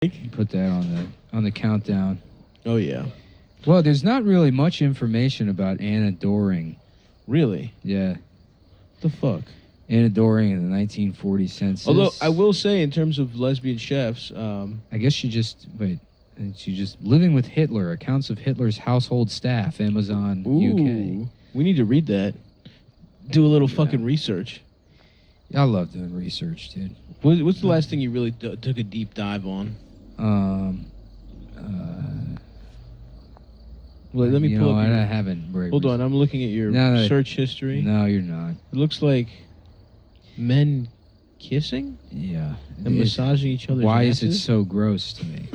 Put that on the countdown. Oh yeah. Well, there's not really much information about Anna Doring. Really? Yeah. The fuck? Anna Doring in the 1940 census. Although I will say, in terms of lesbian chefs, I guess she just living with Hitler. Accounts of Hitler's household staff. Amazon UK. We need to read that. Do a little fucking research. I love doing research, dude. What's the last thing you really took a deep dive on? Well, let me pull up. I haven't. Hold on, I'm looking at your search history. No, you're not. It looks like men kissing. Yeah. And massaging each other's asses? asses? Is it so gross to me?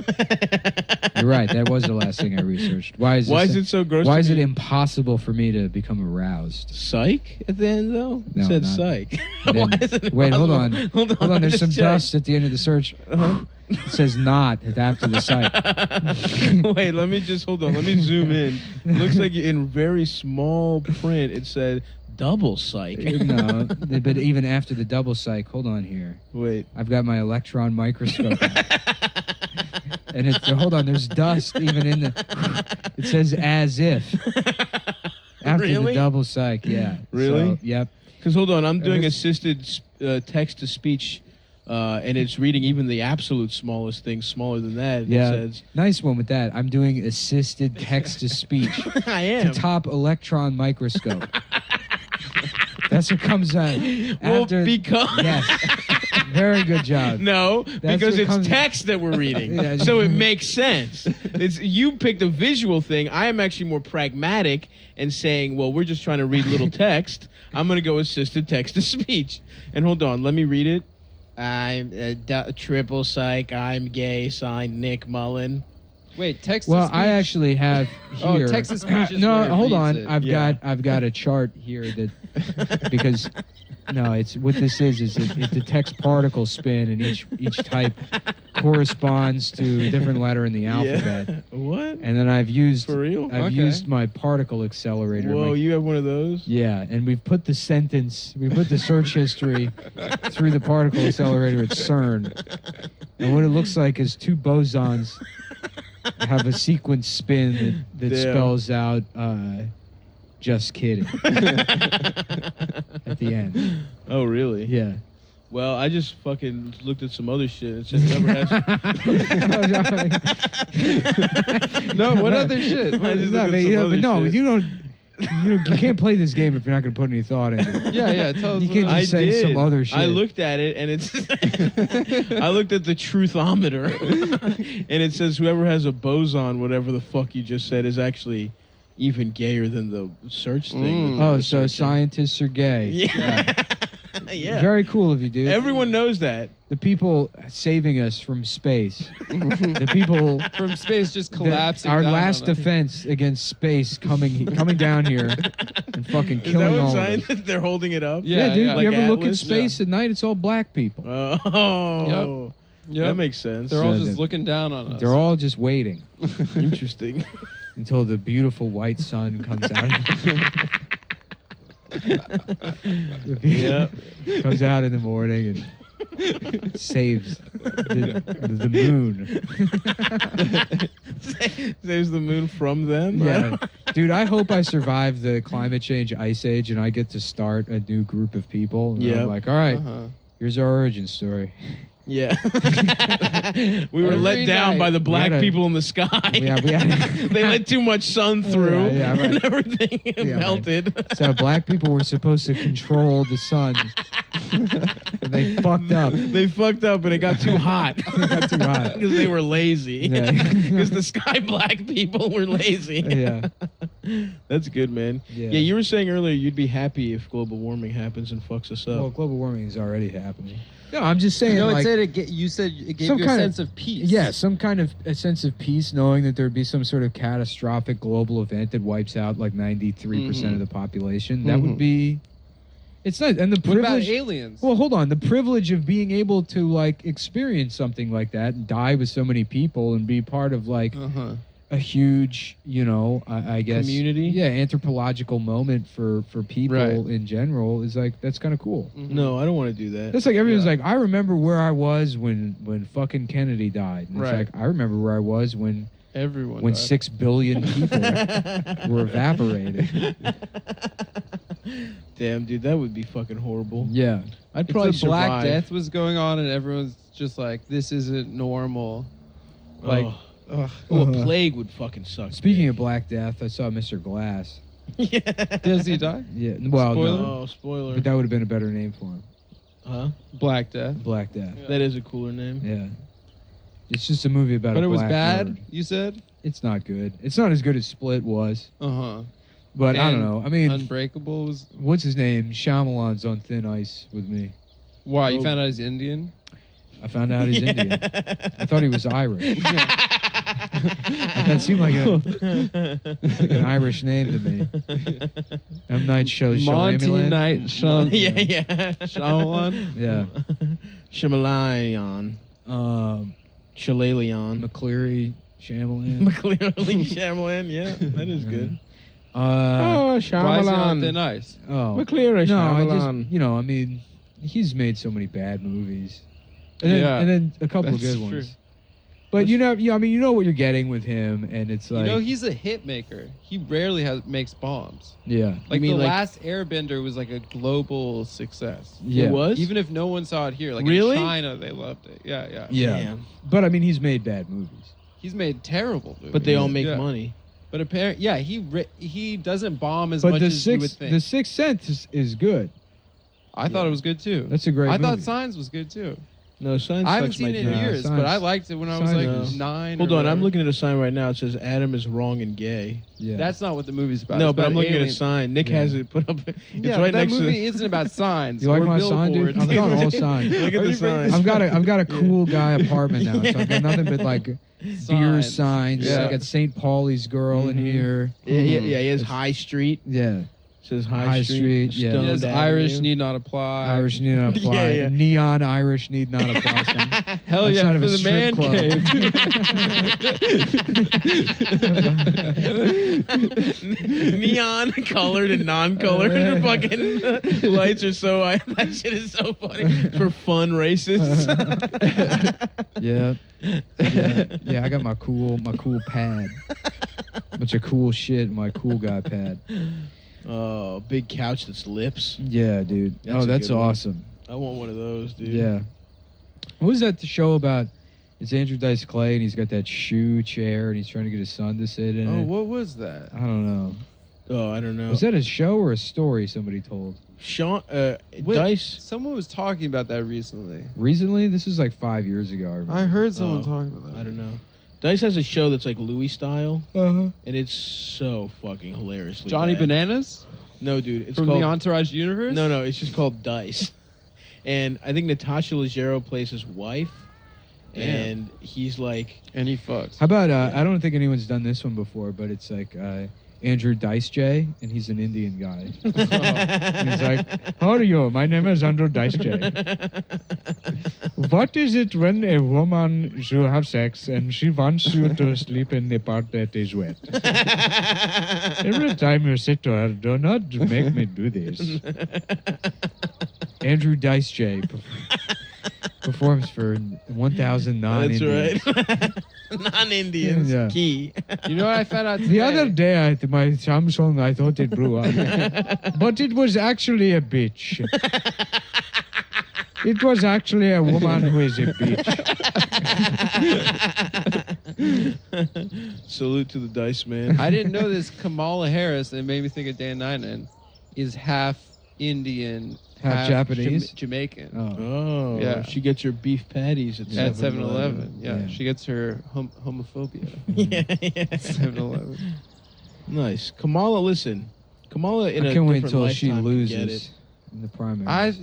You're right. That was the last thing I researched. Why is it so gross? Why is it impossible for me to become aroused? Psych at the end, though? No, it said not. psych. Why is it wait, hold on. Hold on. There's some dust at the end of the search. It says not after the site. Wait, let me just hold on. Let me zoom in. It looks like in very small print it said double psych. No, but even after the double psych, hold on here. Wait. I've got my electron microscope. And hold on, there's dust even in the... It says as if. After the double psych, yeah. Really? So, yep. Because hold on, I'm doing assisted text-to-speech, and it's reading even the absolute smallest thing smaller than that. Yeah, It says, nice one with that. I'm doing assisted text-to-speech. I am. To top electron microscope. That's what comes out. After, yes. Very good job. No, because it's text that we're reading. Yeah. So it makes sense. You picked a visual thing. I am actually more pragmatic and saying, well, we're just trying to read little text. I'm going to go assisted text-to-speech. And hold on, let me read it. I'm triple psych, I'm gay, signed Nick Mullen. Wait, text. Well, I actually have here. Oh, text to speech. Is no, where it hold reads on. it. I've got a chart here that because no, it's what this is it detects particle spin, and each type corresponds to a different letter in the alphabet. Yeah. What? And then I've used For real? I've used my particle accelerator. Whoa, you have one of those? Yeah, and we've put the search history through the particle accelerator at CERN. And what it looks like is two bosons have a sequence spin that spells out just kidding at the end. Oh, really? Yeah. Well, I just fucking looked at some other shit. It says whoever has... No, what other shit? You can't play this game if you're not going to put any thought into it. Yeah, tell us. You can't just say some other shit. I looked at it, and it's... I looked at the truthometer, and it says whoever has a boson, whatever the fuck you just said, is actually even gayer than the search thing. Oh, so scientists are gay. Yeah. Yeah. Very cool of you, dude. Everyone knows that. The people saving us from space. The people from space just collapsing. Our down last on us. defense against space coming down here and fucking killing all of us. They're holding it up? Yeah, dude. Like you ever look at Atlas? space at night? It's all black people. Oh. Yep. That makes sense. They're all just looking down on us. They're all just waiting. Interesting. Until the beautiful white sun comes out. Yeah. Comes out in the morning and saves the moon. Saves the moon from them? Yeah. Dude, I hope I survive the climate change ice age and I get to start a new group of people. Yeah. I'm like, all right, here's our origin story. Yeah. We were let down by the black people in the sky. Yeah, they let too much sun through right. and everything melted. Right. So black people were supposed to control the sun. They fucked up. They fucked up and it got too hot. It got too hot. Because they were lazy. Because the sky black people were lazy. Yeah. That's good, man. Yeah, you were saying earlier you'd be happy if global warming happens and fucks us up. Well, global warming is already happening. No, I'm just saying. No, like, you said it gave you a sense of peace. Yeah, some kind of a sense of peace, knowing that there'd be some sort of catastrophic global event that wipes out like 93% of the population. That would be. It's not. And the privilege. What about aliens? Well, hold on. The privilege of being able to like experience something like that and die with so many people and be part of like a huge, I guess Community? Yeah, anthropological moment for people Right. in general is like that's kind of cool. No, I don't want to do that. That's like everyone's Yeah. like, I remember where I was when fucking Kennedy died. And Right. It's like I remember where I was when Everyone. died. 6 billion people were evaporated. Damn, dude, that would be fucking horrible. Yeah. I'd If probably the Black survive. Death was going on and everyone's just like, this isn't normal. Like, ugh. Oh, a plague would fucking suck. Speaking of Black Death, I saw Mr. Glass. yeah. Does he die? Yeah. Well, Spoiler? no, Oh, spoiler. but that would have been a better name for him. Huh? Black Death. Black Death. Yeah. That is a cooler name. Yeah. It's just a movie about But a it was black bad, bird. you said? It's not good. It's not as good as Split was. Uh-huh. But I don't And know. I mean, Unbreakable was... what's his name? Shyamalan's on thin ice with me. Why, you Oh. found out he's Indian? I found out he's Indian. I thought he was Irish. That seemed like an Irish name to me. M. Night shows Monty Shyamalan. Night Shyamalan. yeah. Shyamalan? Yeah. Shyamalan. Shalalion. McCleary Shyamalan. Clearly Shyamalan. Yeah, that is good. Oh, Why is he on thin ice? McCleary No, I Shyamalan. just, I mean, he's made so many bad movies. And then, Yeah, and then a couple of that's good true. ones. But you know what you're getting with him, and it's like, He's a hit maker. He rarely makes bombs. yeah, Like, mean, The like- Last Airbender was like a global success. yeah, It was? Even if no one saw it here. Like, Really? in China, they loved it. Yeah, yeah. yeah. Damn. But I mean, he's made bad movies. He's made terrible movies. But they all make Yeah. money. But apparently, yeah, he doesn't bomb as But much the as you would Sixth, think. the Sixth Sense is good. I thought it was good too. That's a great I thought movie. Signs was good too. No, Signs I haven't sucks my seen it in dick. years, Signs- but I liked it when I was Signs like is- 9. Hold or on, I'm whatever. looking at a sign right now. It says Adam is wrong and gay. Yeah, That's not what the movie's about. No, It's but about I'm looking at a aliens. sign. Nick Yeah. has it put up. It's Yeah, right that next to. movie isn't about signs. You like or my sign, dude? billboards. I've got all signs. Look at the sign. I've got a cool guy apartment now, so I've got nothing but like beer Signs. signs. Yeah. I got St. Pauli's girl in Mhm. here. Yeah, he has High Street. Yeah, It says High, High Street. Street, yeah. Stoned Yes, Avenue. Irish need not apply. Irish need not apply. Yeah, yeah. Neon Irish need not apply. Hell That's yeah, not for even a the strip man club. cave. Neon colored and non-colored fucking lights are so. That shit is so funny for fun racists. Yeah. I got my cool pad. Bunch of cool shit in my cool guy pad. Oh, big couch that's lips. Yeah, dude. That's a That's good one. awesome. I want one of those, dude. Yeah. What was that the show about? It's Andrew Dice Clay, and he's got that shoe chair, and he's trying to get his son to sit in Oh, it. what was that? I don't know. Oh, I don't know. Was that a show or a story somebody told? Sean Wait, Dice? Someone was talking about that recently. Recently? This was like 5 years ago. I remember. I heard someone Oh, talking about that. I don't know. Dice has a show that's like Louis style, Uh-huh. and it's so fucking hilariously Johnny bad. Bananas No, dude. It's from called the Entourage universe. No, it's just called Dice. And I think Natasha Leggero plays his wife, Damn. and he's like, and he fucks. How about, I don't think anyone's done this one before, but it's like Andrew Dice J, and he's an Indian guy. And he's like, how are you? My name is Andrew Dice J. What is it when a woman should have sex and she wants you to sleep in the part that is wet? Every time you say to her, do not make me do this. Andrew Dice J performs for 1,009 that's Indians. right. Non-Indians. Yeah. Key. You know what I found out today? The other day, my Samsung, I thought it blew up. But it was actually a bitch. It was actually a woman who is a bitch. Salute to the Dice Man. I didn't know this. Kamala Harris, that made me think of Dan Ninen, is half Indian, Half Japanese? Jamaican. Oh. Oh, Yeah. She gets her beef patties at At 7-Eleven. 7-Eleven. Yeah, Yeah. she gets her homophobia. Yeah, at yeah. 7-Eleven. Nice. Kamala, listen. Kamala in I a can't wait different until she lifetime can get loses it. in the primary. I don't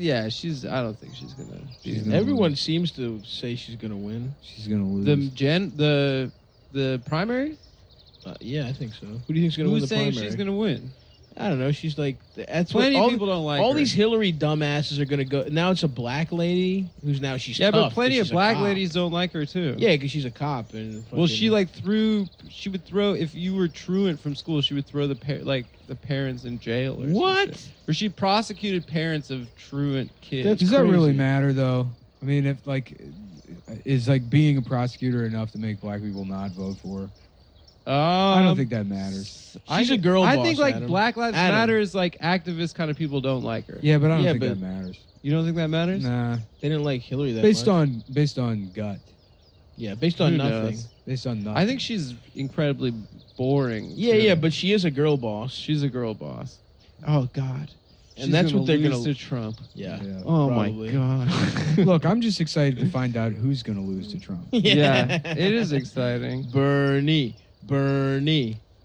think she's gonna. She's gonna Everyone win. seems to say she's gonna win. She's going to lose. The primary. Yeah, I think so. Who do you think's gonna win Who's the saying primary? she's gonna win? I don't know. She's like, that's Plenty what of people don't like all her. these Hillary dumbasses are gonna go. Now it's a black lady who's now she's Yeah, tough, but plenty of she's a black cop. ladies don't like her too. Yeah, because she's a cop and. Well, she fucking- she would throw if you were truant from school, she would throw the parents in jail or some What? shit. Or she prosecuted parents of truant kids. That's Does that really crazy. matter though? I mean, if like, is like being a prosecutor enough to make black people not vote for her? I don't think that matters. She's a girl I boss, think like Adam. Black Lives Adam. Matter is like activist kind of people don't like her. Yeah, but I don't Yeah, think but- that matters. You don't think that matters? Nah, They didn't like Hillary that based much. on gut, Yeah, based on Who nothing. knows? based on nothing. I think she's incredibly boring. Yeah, too. yeah, but she is a girl boss. she's a girl boss. Oh God. And that's what they're lose gonna- to Trump. Yeah. Yeah. Oh Probably. my God. Look, I'm just excited to find out who's going to lose to Trump. Yeah, it is exciting. Bernie.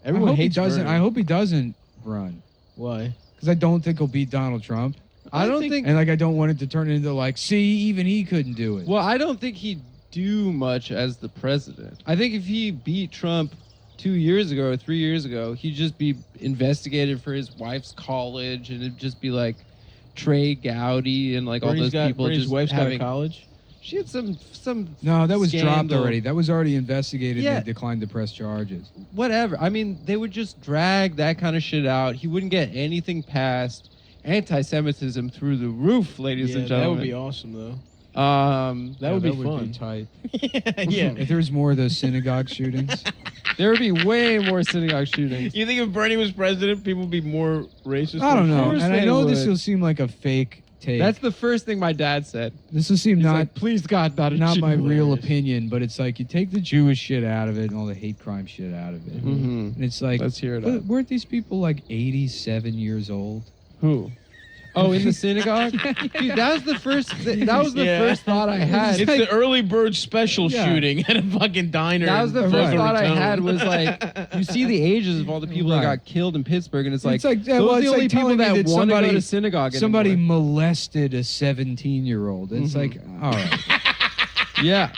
Everyone I hope hates he doesn't. Bernie. I hope he doesn't run Why? because I don't think he'll beat Donald Trump, I don't think. and like I don't want it to turn into like, see, even he couldn't do it. Well, I don't think he'd do much as the president. I think if he beat Trump 2 years ago or 3 years ago, he'd just be investigated for his wife's college, and it'd just be like Trey Gowdy and like all those people Bernie's just wife's having. got a college. She had some No, that was dropped scandal. already. That was already investigated. Yeah. And they declined to press charges. Whatever. I mean, they would just drag that kind of shit out. He wouldn't get anything passed. Anti-Semitism through the roof, ladies Yeah, and that gentlemen. would be awesome though. That would be fun. tight. Yeah. If there was more of those synagogue shootings, There would be way more synagogue shootings. You think if Bernie was president, people would be more racist? I don't know. course And I they know this would. will seem like a fake take. That's the first thing my dad said. This will seem He's not like, please God, not my real hilarious. opinion, but it's like you take the Jewish shit out of it and all the hate crime shit out of it, Mm-hmm. and it's like, Let's hear it but out. weren't these people like 87 years old? Who? Oh, in the synagogue? Dude, that was the first. That was the Yeah. first thought I had. It's the early bird special Yeah. shooting at a fucking diner. That was the in first Boca thought I Raton. had was like, you see the ages of all the people Right. that got killed in Pittsburgh, and it's like, yeah, those well, are it's the like only people telling me that that want to go somebody- to synagogue Somebody anymore. molested a 17-year-old. It's Mhm. like, all right. Yeah.